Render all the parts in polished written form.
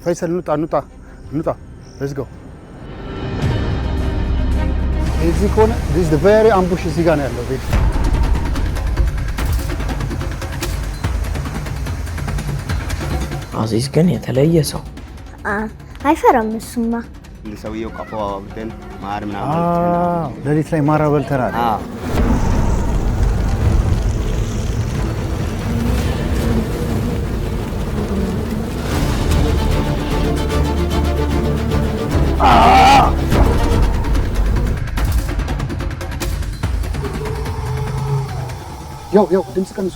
ፈይሰል እንውጣ let's go እዚህ ኮነ this the very ambush እዚህ ጋር ነው ያለው ቤት አዚዝ ግን የተለየ ሰው አይፈራም እሱማ ለሰውየው ቀፋው አብደን ማር ምናምን ለሊት ላይ ማር በልተናል ያው ድምጽ ቀንሱ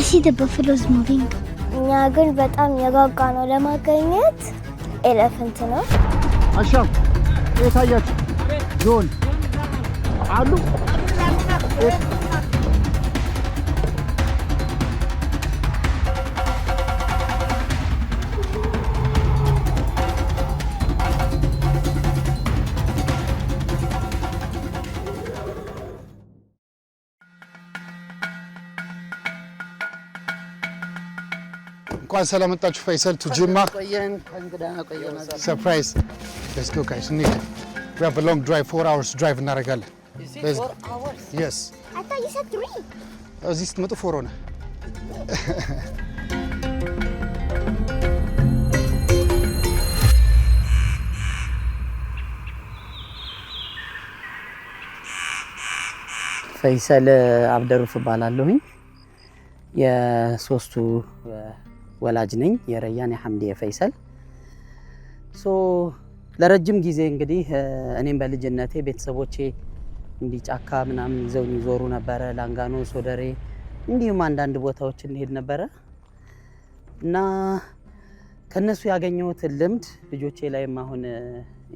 see the buffaloes moving እኛ ግን በጣም የጋጋ ነው ለማገኘት ኤሌፋንት ነው አሻም የታያችሁ ዞን አሉ እንኳን ሰላም መጣችሁ ፈይሰል to Jimma surprise let's go guys we have a long drive 4 hours drive እናደርጋለን is it 4 hours yes I thought you said 3 እዚህ ስትመጡ 4 ሆነ ፈይሰል አብደሩፍ ባላለሁኝ የሶስቱ ወላጅ ነኝ የረያን የሐምዲ የፈይሰል ሶ ለረጅም ጊዜ እንግዲህ እኔም በልጅነቴ ቤተሰቦቼ እንዲጫካ ምናምን ይዘውኝ ይዞሩ ነበር ላንጋኖ ሶደሬ እንዲሁም አንዳንድ ቦታዎች እንሄድ ነበር እና ከነሱ ያገኘሁት ልምድ ልጆቼ ላይም አሁን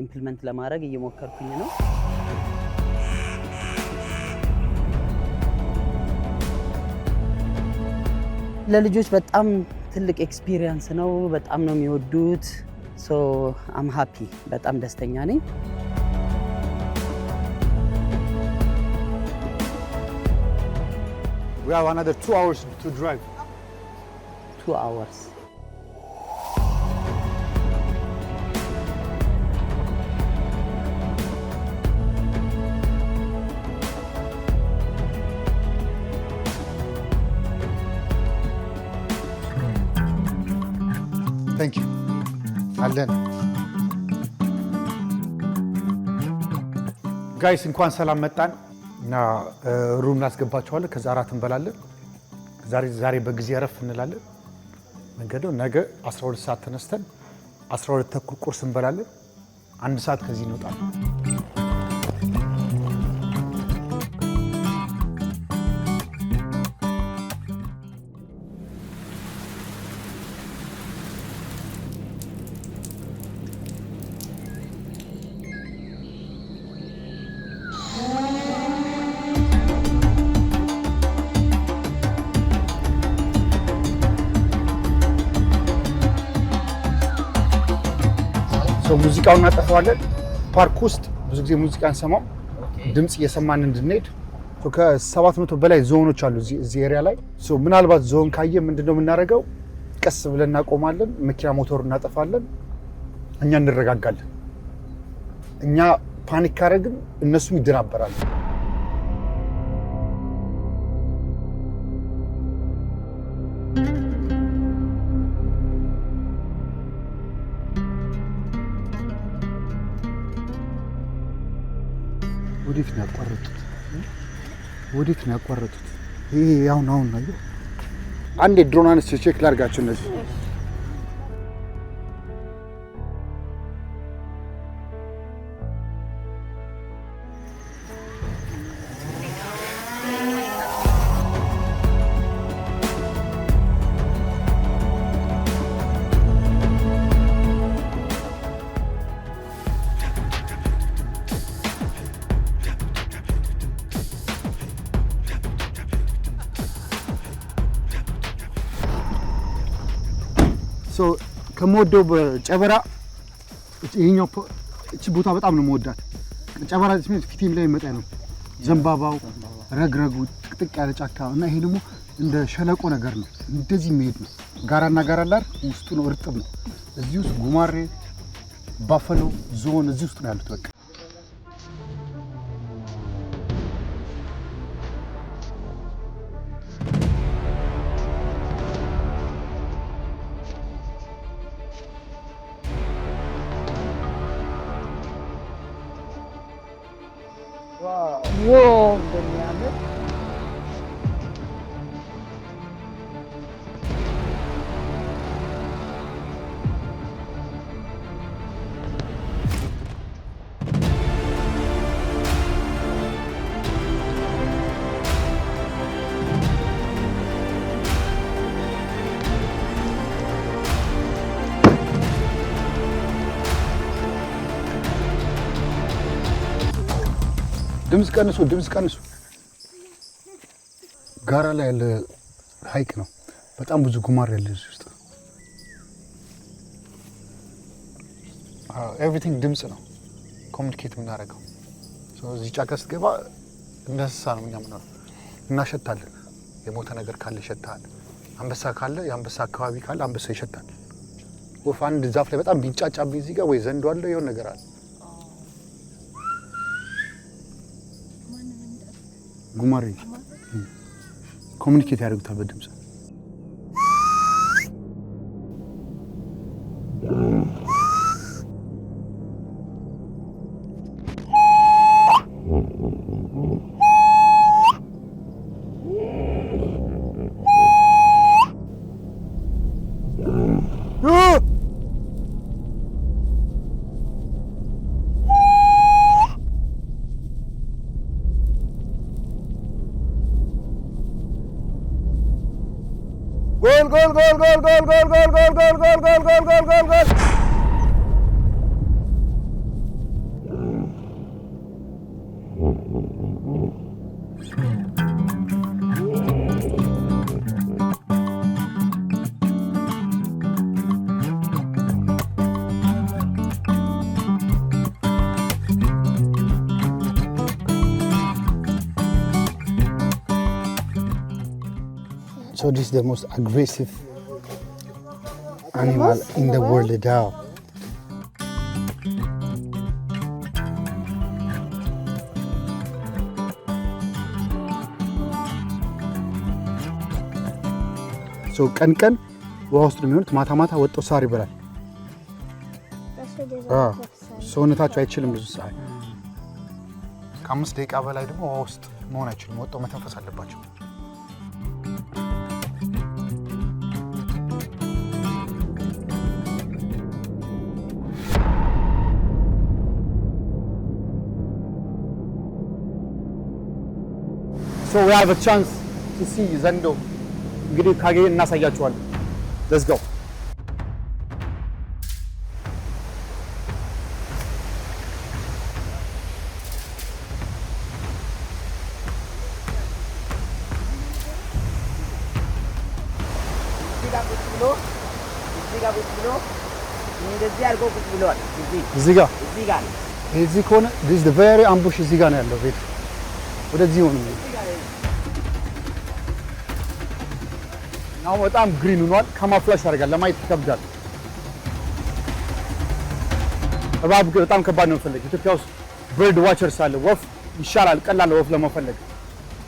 ኢምፕሊመንት ለማድረግ እየሞከርኩኝ ነው ለልጆች በጣም ትልቅ ኤክስፒሪየንስ ነው በጣም ነው የሚወዱት ሶ አም ሃፒ በጣም ደስተኛ ነኝ we have another 2 hours to drive 2 hours thank you አለን ጋይስ እንኳን ሰላም መጣን እና ሩም እናስገባችኋለን ከዛ አራት እንበላለን ዛሬ በጊዜ አረፍ እንላለን መንገዱ ነገ 12 ሰዓት ተነስተን 12 ተኩል ቁርስ እንበላለን 1 ሰዓት ከዚህ እንወጣለን ሙዚቃውን እናጠፋዋለን ፓርክ ውስጥ ብዙ ጊዜ ሙዚቃ እንሰማው ድምጽ እየሰማን እንድንሄድ ከ700 በላይ ዞኖች አሉ እዚህ ኤሪያ ላይ ምናልባት ዞን ካየ ምንድነው የምናደርገው ቀስ ብለን እናቆማለን መኪና ሞተር እናጠፋለን እኛ እንረጋጋለን እኛ ፓኒክ ካረግን እነሱም ይደናበራሉ ወዴት ነው ያቋረጡት ይሄ አሁን ነው አንዴ ድሮን አንስቼ ቼክ ላድርጋቸው እነዚህ ከምወደው ጨበራ ይሄኛው እቺ ቦታ በጣም ነው የምወዳት። ጨበራ ፊቴም ላይ መጣ ነው ዘንባባው ረግረጉ ጥቅጥቅ ያለ ጫካ እና ይሄ ደግሞ እንደ ሸለቆ ነገር ነው። እንደዚህ የሚሄድ ነው። ጋራና ጋራ ላይ ውስጡ ነው እርጥብ ነው። እዚህ ውስጥ ጉማሬ ባፈሎ ዞን እዚህ ውስጥ ነው ያሉት። በቃ ዋው እንደሚያምር ድምጽ ቀንሱ። ጋራ ላይ ያለ ሐይቅ ነው። በጣም ብዙ ጉማሬ ያለ እዚህ ውስጥ። ኤቭሪቲንግ ድምጽ ነው ኮሚኒኬት የምናደርገው። እዚህ ጫካ ስትገባ እንደ እንስሳ ነው እኛ የምንኖረው። እናሸታለን። የሞተ ነገር ካለ ይሸታል። አንበሳ ካለ የአንበሳ አካባቢ ካለ አንበሳ ይሸታል። ወፍ አንድ ዛፍ ላይ በጣም ቢንጫጫብኝ እዚህ ጋር ወይ ዘንዶ አለ የሆነ ነገር አለ። ጉማሬ ኮሚኒኬት ያደርጉታል በድምጽ። ጎል So this is the most aggressive animal in the world now. So ቀን ውሃ ውስጥ ነው የሚሆኑት። ማታ ወጥተው ሳር ይበላል። ሰውነታቸው አይችልም ብዙ ሰዓት። ከ5 ደቂቃ በላይ ደግሞ ውሃ ውስጥ መሆን አይችልም። ወጥተው መተንፈስ አለባቸው። So we have a chance to see ዘንዶ እንግዲህ ካገኘ እናሳያችኋለን። Let's go. እዚህ ከሆነ this is the very ambush እዚህ ጋር ነው ያለው ቤት። ወደዚህ ሆነ ነው በጣም ግሪን ሆኗል። ካማፍላሽ ያደርጋል። ለማየት ይከብዳል። እባብ በጣም ከባድ ነው መፈለግ። ኢትዮጵያ ውስጥ በርድ ዋቸርስ አለ። ወፍ ይሻላል፣ ቀላል ወፍ ለመፈለግ።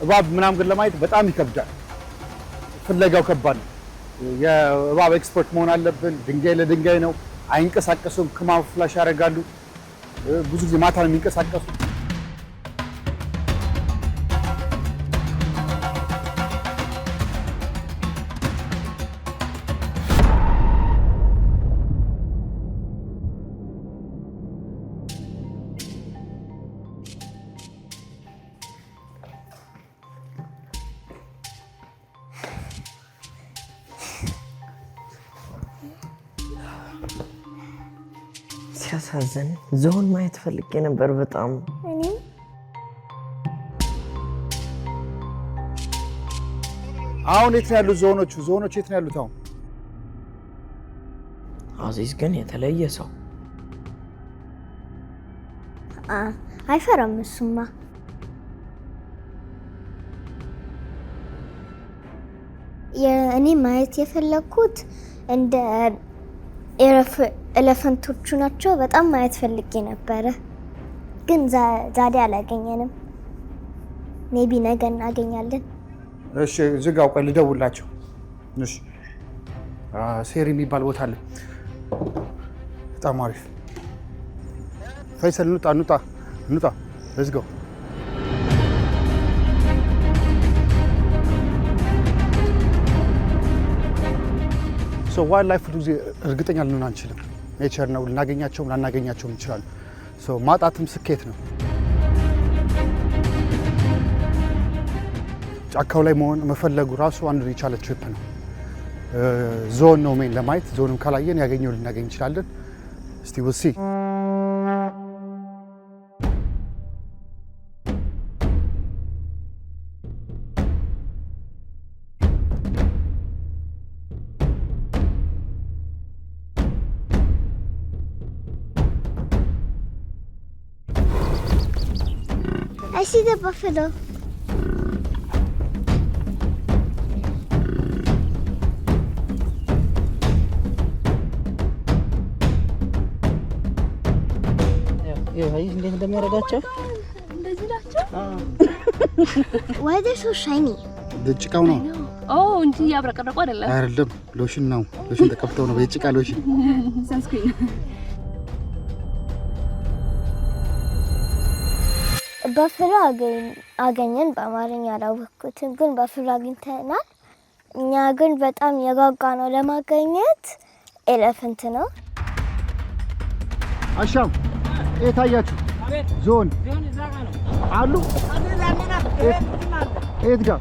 እባብ ምናምን ግን ለማየት በጣም ይከብዳል። ፍለጋው ከባድ ነው። የእባብ ኤክስፐርት መሆን አለብን። ድንጋይ ለድንጋይ ነው። አይንቀሳቀሱም። ካማፍላሽ ያደርጋሉ። ብዙ ጊዜ ማታ ነው የሚንቀሳቀሱ። ሲያሳዝን ዞን ማየት ፈልጌ ነበር በጣም። እኔም አሁን የት ነው ያሉት ዞኖቹ? ዞኖቹ የት ነው ያሉት? አሁን አዚዝ ግን የተለየ ሰው አይፈራም እሱማ የእኔ ማየት የፈለኩት እንደ ኤሌፋንቶቹ ናቸው በጣም ማየት ፈልጌ ነበር ግን ዛሬ አላገኘንም ሜቢ ነገ እናገኛለን እሺ ዝጋው ቆይ ልደውላቸው እሺ ሴሪ የሚባል ቦታ አለ በጣም አሪፍ ፈይሰል እንውጣ let's go so wildlife ብዙ እርግጠኛ ልንሆን አንችልም ኔቸር ነው ልናገኛቸውም ላናገኛቸውም እንችላለን so ማጣትም ስኬት ነው ጫካው ላይ መሆን መፈለጉ ራሱ አንዱ የቻለ ትሪፕ ነው ዞን ነው ሜን ለማየት ዞንም ካላየን ያገኘው ልናገኝ እንችላለን እስቲ we'll see I see the buffalo. እንዴት እንደሚያደርጋቸው እንደዚህ ናቸው why they so shiny ጭቃው ነው እንጂ ያብረቀረቁ አይደለም ሎሽን ነው ሎሽን ተቀብተው ነው የጭቃ ሎሽን ሰንስክሪን በፍራ አገኘን በአማርኛ አላወቅኩትም ግን በፍራ አግኝተናል እኛ ግን በጣም የጓጓ ነው ለማገኘት ኤሌፋንት ነው አሻም የታያችሁ ዞን አሉ የት ጋር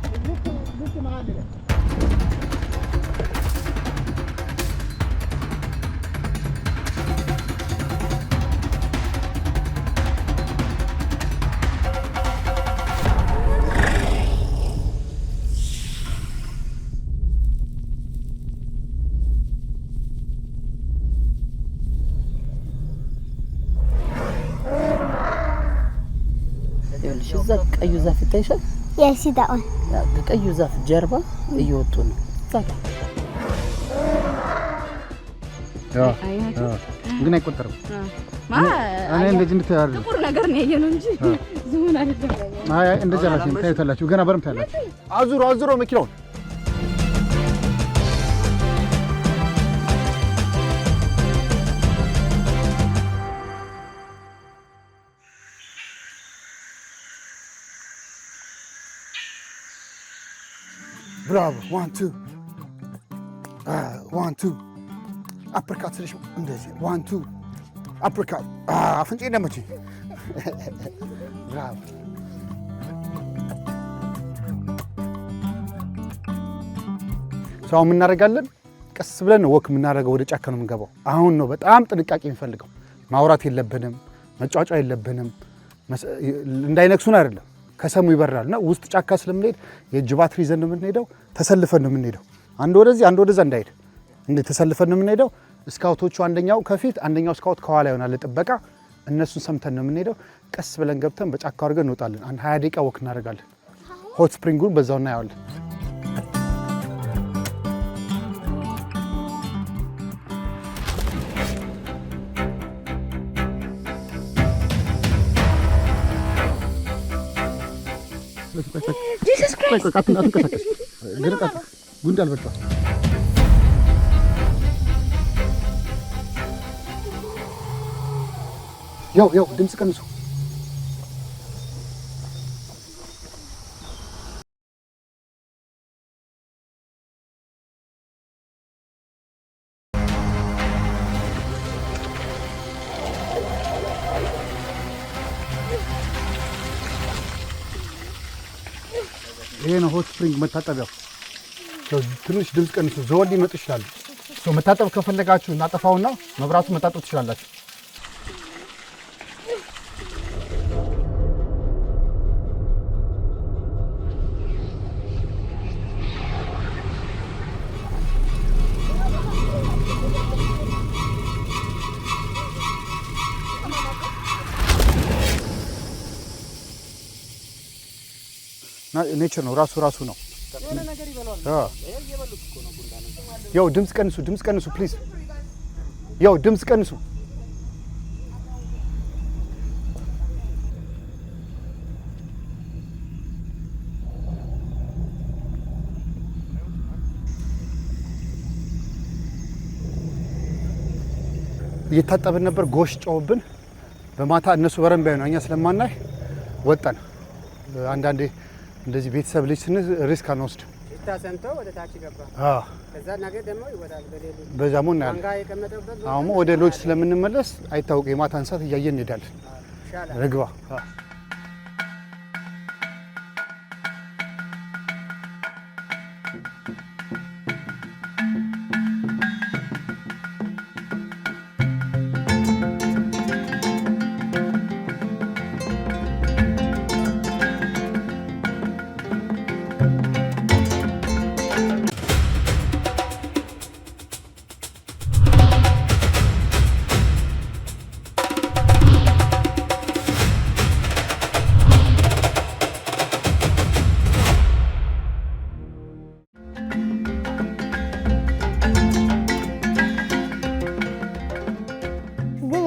እዛ ቀዩ ዛፍ ይታይሻል yes that one ቀዩ ዛፍ ጀርባ እየወጡ ነው ግን አይቆጠርም እኔ እንደዚህ እንድታያር ጥቁር ነገር ነው ያየነው እንጂ ዝሙን አይደለም አይ እንደዚህ አላችሁ ታያላችሁ ገና በርም ታያላችሁ አዙሮ መኪናውን Bravo, 1 2 uppercut ስለሽ እንደዚህ 1 2 uppercut አፍንጬ ደመች bravo ምን እናደርጋለን ቀስ ብለን ወክ የምናደርገው ወደ ጫካ ነው የምንገባው አሁን ነው በጣም ጥንቃቄ የሚፈልገው ማውራት የለብንም መጫጫ የለብንም እንዳይነክሱን አይደለም ከሰሙ ይበራልና ውስጥ ጫካ ስለምንሄድ የእጅ ባትሪ ይዘን ነው የምንሄደው ተሰልፈን ነው የምንሄደው አንድ ወደዛ እንዳይሄድ እንደ ተሰልፈን ነው የምንሄደው ስካውቶቹ አንደኛው ከፊት አንደኛው ስካውት ከኋላ ይሆናል ጥበቃ እነሱን ሰምተን ነው የምንሄደው ቀስ ብለን ገብተን በጫካ አድርገን እንወጣለን አንድ 20 ደቂቃ ወክ እናደርጋለን ሆት ስፕሪንጉን በዛው እናያለን Jesus Christ አትንቀሳቀስ ግርቃት ጉንዳል በቃ ያው ድምጽ ቀንሱ ይሄ ነው ሆት ስፕሪንግ መታጠቢያው ትንሽ ድምጽ ቀንሱ ዘወል ሊመጡ ይችላሉ መታጠብ ከፈለጋችሁ እናጠፋውና መብራቱ መታጠብ ትችላላችሁ ኔቸር ነው ራሱ ነው ያው ድምጽ ቀንሱ ፕሊዝ ያው ድምጽ ቀንሱ እየታጠብን ነበር ጎሽ ጮውብን በማታ እነሱ በረንብ ያዩ ነው እኛ ስለማናይ ወጣን አንዳንዴ እንደዚህ ቤተሰብ ልጅ ስንል ሪስክ አንወስድም ታሰንቶ ወደ ታች ገባ ከዛ ነገ ደግሞ ይወጣል በሌሊት በዛሙ እናያለን አንጋ የቀመጠበት አሁን ወደ ሎጅ ስለምንመለስ አይታወቅ የማታ እንሳት እያየን እንሄዳለን ረግባ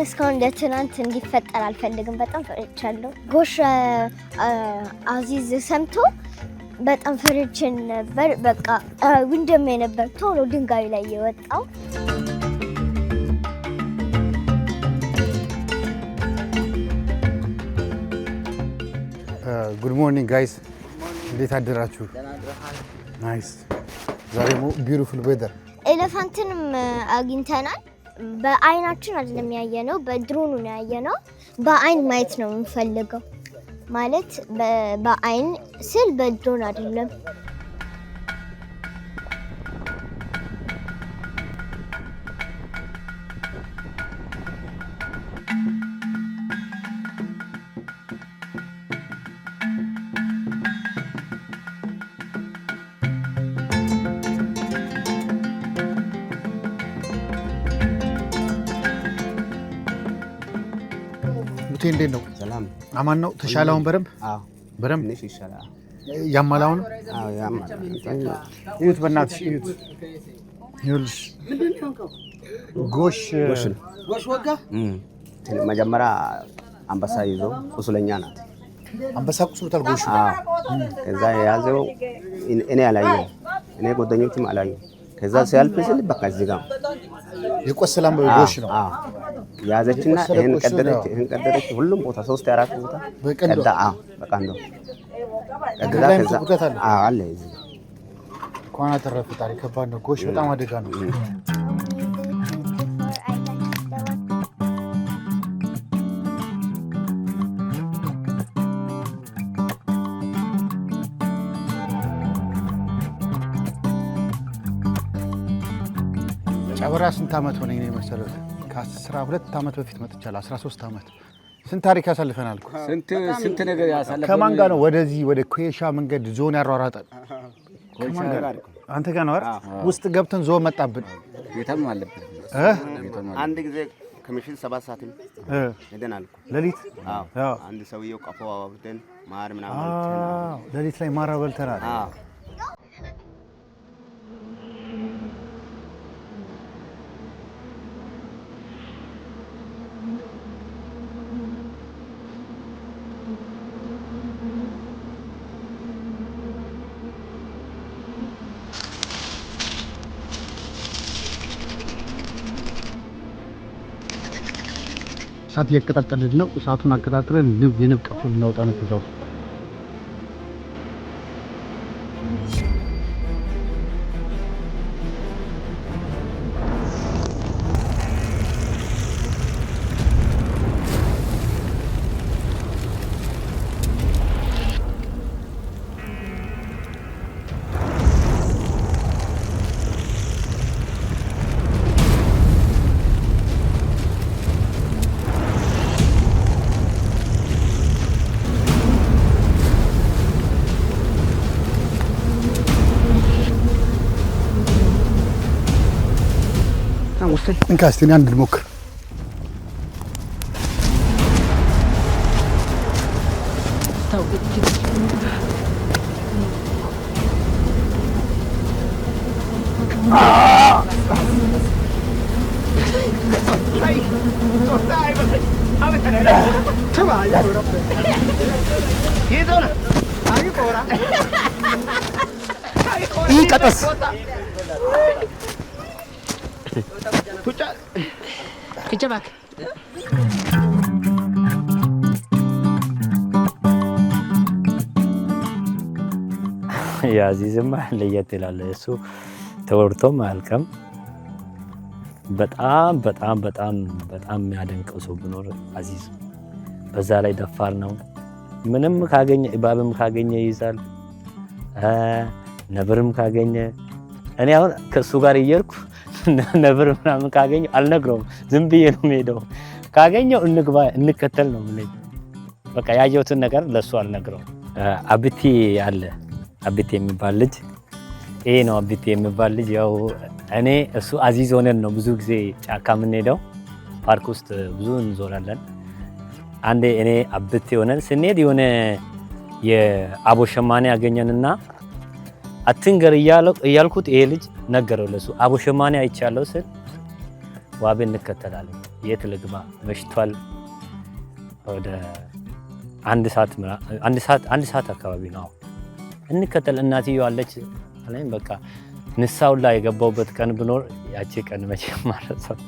እስካሁን እንደ ትናንት እንዲፈጠር አልፈልግም በጣም ፈርቻለሁ ጎሽ አዚዝ ሰምቶ በጣም ፈርቼ ነበር በቃ ወንድሜ ነበር ቶሎ ድንጋዩ ላይ የወጣው ጉድ ሞርኒንግ ጋይስ እንዴት አደራችሁ ናይስ ዛሬ ቢዩቲፉል ዌዘር ኤሌፋንትንም አግኝተናል በአይናችን አይደለም ያየነው በድሮኑ ነው ያየነው በአይን ማየት ነው የምንፈልገው ማለት በአይን ስል በድሮን አይደለም እንዴት ነው ሰላም አማን ነው ተሻላውን በረም በረም ትንሽ ይሻላል ያማላውን ያማላል እዩት በእናትሽ እዩት ይኸውልሽ ጎሽ ወጋ መጀመሪያ አንበሳ ይዞ ቁስለኛ ናት አንበሳ ቁስሎታል ጎሽ ከዛ የያዘው እኔ አላየው እኔ ጓደኞችም አላየው ከዛ ሲያልፍ ስል በቃ እዚህ ጋር የቆሰላም ጎሽ ነው ያዘችና ይሄን ቀደረች ሁሉም ቦታ 3 4 ቦታ ቀዳ በቃ ነው ከዛ አለ እዚህ ቋና ተረፈ ታሪክ ከባድ ነው ጎሽ በጣም አደጋ ነው ጨበራ ስንት አመት ሆነኝ ነው መሰለህ ከ12 አመት በፊት መጥቻለሁ 13 አመት ስንት ታሪክ ያሳልፈናል ስንት ነገር ያሳልፈናል ከማን ጋር ነው ወደዚህ ወደ ኮይሻ መንገድ ዞን ያሯሯጠን ከማን ጋር አንተ ጋር ነው አይደል ውስጥ ገብተን ዞን መጣብን ቤተም አለበት አንድ ጊዜ ከምሽት 7 ሰዓት ሄደናል ሌሊት አዎ አንድ ሰውዬው ቀፎ አውጥተን ማር ምናምን ሌሊት ላይ ማር በልተናል አዎ እሳት እየቀጣጠልን ነው እሳቱን አቀጣጥለን የንብ ቀፎ ልናወጣ ነው ከዛው እንካስቲን አንድ ልሞክር ይቀጠስ የአዚዝማ ለየት ይላል። እሱ ተወርቶም አያልቅም። በጣም በጣም በጣም በጣም የሚያደንቀው ሰው ቢኖር አዚዝ። በዛ ላይ ደፋር ነው። ምንም ካገኘ እባብም ካገኘ ይይዛል፣ ነብርም ካገኘ። እኔ አሁን ከሱ ጋር እየሄድኩ ነብር ምናምን ካገኘ አልነግረውም፣ ዝም ብዬ ነው የምሄደው። ካገኘው እንግባ እንከተል ነው የምልህ። በቃ ያየሁትን ነገር ለሱ አልነግረውም። አብቲ አለ፣ አብቲ የሚባል ልጅ ይሄ ነው። አብቲ የሚባል ልጅ ያው እኔ እሱ አዚዝ ሆነን ነው ብዙ ጊዜ ጫካ የምንሄደው። ፓርክ ውስጥ ብዙ እንዞራለን። አንዴ እኔ አብቲ ሆነን ስንሄድ የሆነ የአቦ ሸማኔ ያገኘንና አትንገር እያልኩት ይሄ ልጅ ነገረው ለሱ። አቦ ሸማኔ አይቻለሁ ስል ዋቤ እንከተላለን። የት ልግባ መሽቷል። ወደ አንድ ሰዓት አካባቢ ነው። እንከተል እናትየው አለች አለኝ። በቃ ንሳው ላይ የገባውበት ቀን ብኖር ያቺ ቀን መቼ ማለት ነው።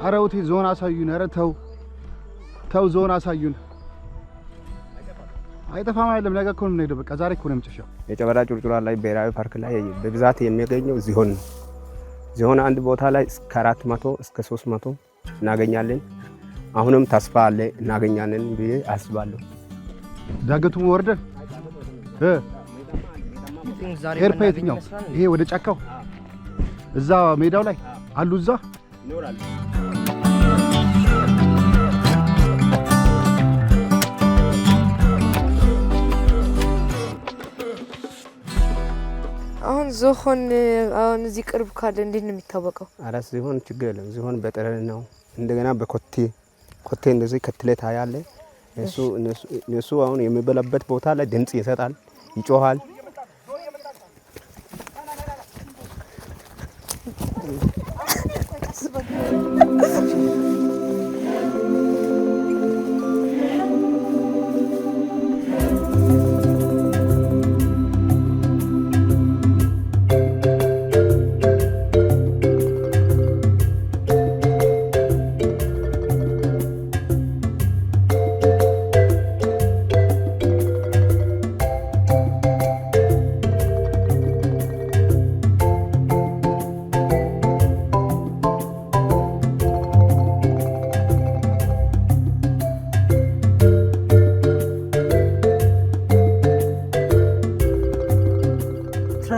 ኧረ ውቴ ዞን አሳዩን። ኧረ ተው ዞን አሳዩን። አይጠፋም አይደለም። ነገ እኮ ነው የምንሄደው። በቃ ዛሬ እኮ ነው የምንጨሻው። የጨበራ ጩርጩራ ላይ ብሔራዊ ፓርክ ላይ በብዛት የሚገኘው ዝሆን ነው። ዝሆን አንድ ቦታ ላይ እስከ 400 እስከ 300 እናገኛለን። አሁንም ተስፋ አለ እናገኛለን ብዬ አስባለሁ። ዳገቱ ወርደን ኤርፓ የትኛው ይሄ ወደ ጫካው እዛ ሜዳው ላይ አሉ እዛ ይኖራሉ። አሁን ዝሆን አሁን እዚህ ቅርብ ካለ እንዴት ነው የሚታወቀው? አራስ ዝሆን ችግር የለም። ዝሆን በጠረን ነው። እንደገና በኮቴ እንደዚህ ከትለት ያለ እነሱ አሁን የሚበላበት ቦታ ላይ ድምጽ ይሰጣል፣ ይጮሃል።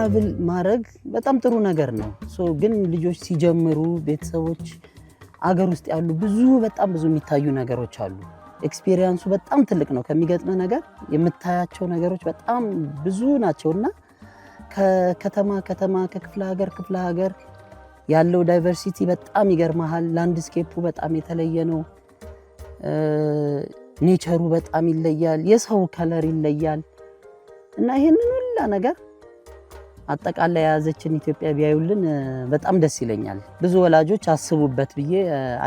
ትራቭል ማድረግ በጣም ጥሩ ነገር ነው። ግን ልጆች ሲጀምሩ ቤተሰቦች አገር ውስጥ ያሉ በጣም ብዙ የሚታዩ ነገሮች አሉ። ኤክስፒሪየንሱ በጣም ትልቅ ነው። ከሚገጥም ነገር የምታያቸው ነገሮች በጣም ብዙ ናቸውና ከከተማ ከክፍለ ሀገር ያለው ዳይቨርሲቲ በጣም ይገርማል። ላንድስኬፑ በጣም የተለየ ነው። ኔቸሩ በጣም ይለያል። የሰው ከለር ይለያል እና ይሄንን ሁሉ ነገር አጠቃላይ የያዘችን ኢትዮጵያ ቢያዩልን በጣም ደስ ይለኛል። ብዙ ወላጆች አስቡበት ብዬ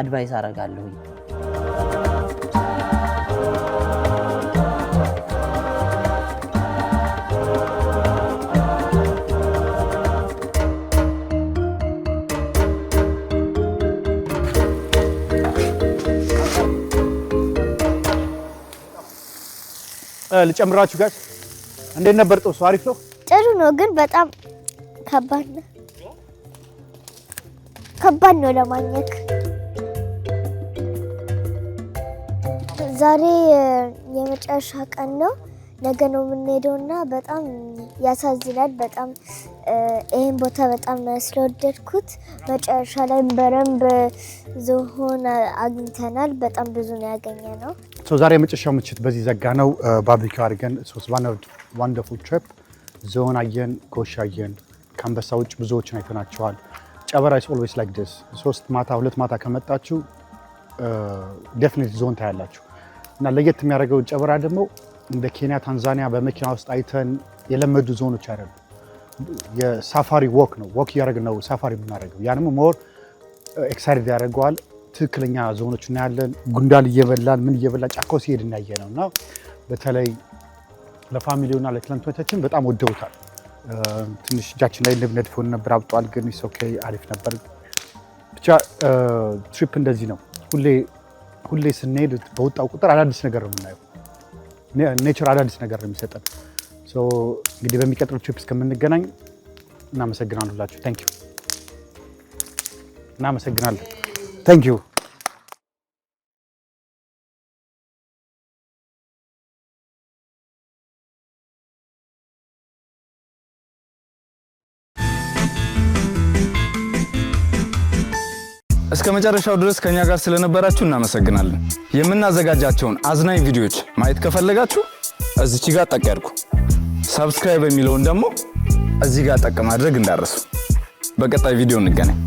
አድቫይስ አደርጋለሁ። ልጨምራችሁ ጋር እንዴት ነበር? ጦሱ አሪፍ ነው። ጥሩ ነው፣ ግን በጣም ከባድ ነው ለማግኘት። ዛሬ የመጨረሻ ቀን ነው፣ ነገ ነው የምንሄደውና በጣም ያሳዝናል። በጣም ይሄን ቦታ በጣም ስለወደድኩት መጨረሻ ላይ በረንብ ዝሆን አግኝተናል። በጣም ብዙ ነው ያገኘነው። ዛሬ የመጨረሻው ምሽት በዚህ ዘጋ ነው። ባርቢኪው አድርገን ዋንደርፉል ትሪፕ። ዝሆን አየን፣ ጎሽ አየን። ከአንበሳ ውጭ ብዙዎችን አይተናቸዋል። ጨበራ is always like this 2 ማታ ከመጣችሁ ዴፊኒትሊ ዝሆን ታያላችሁ። እና ለየት የሚያደርገው ጨበራ ደግሞ እንደ ኬንያ፣ ታንዛኒያ በመኪና ውስጥ አይተን የለመዱ ዞኖች አይደሉም። የሳፋሪ ወክ ነው፣ ወክ እያደረግን ነው ሳፋሪ የምናደርገው። ያንም ሞር ኤክሳይትድ ያደርገዋል። ትክክለኛ ዞኖች እናያለን። ጉንዳል እየበላን ምን እየበላ ጫካው ሲሄድ እናየ ነው እና በተለይ ለፋሚሊውና ለክላንቶቻችን በጣም ወደውታል። ትንሽ እጃችን ላይ ንብ ነድፎን ነበር፣ አብጧል፣ ግን ኢትስ ኦኬ አሪፍ ነበር። ብቻ ትሪፕ እንደዚህ ነው። ሁሌ ስንሄድ በወጣው ቁጥር አዳዲስ ነገር ነው የምናየው። ኔቸር አዳዲስ ነገር ነው የሚሰጠን። እንግዲህ በሚቀጥለው ትሪፕ እስከምንገናኝ እናመሰግናለን ሁላችሁ። ታንክ ዩ። እናመሰግናለን። ታንክ ዩ። እስከ መጨረሻው ድረስ ከኛ ጋር ስለነበራችሁ እናመሰግናለን። የምናዘጋጃቸውን አዝናኝ ቪዲዮዎች ማየት ከፈለጋችሁ እዚች ጋር ጠቅ ያድርጉ። ሰብስክራይብ የሚለውን ደግሞ እዚህ ጋር ጠቅ ማድረግ እንዳረሱ። በቀጣይ ቪዲዮ እንገናኝ።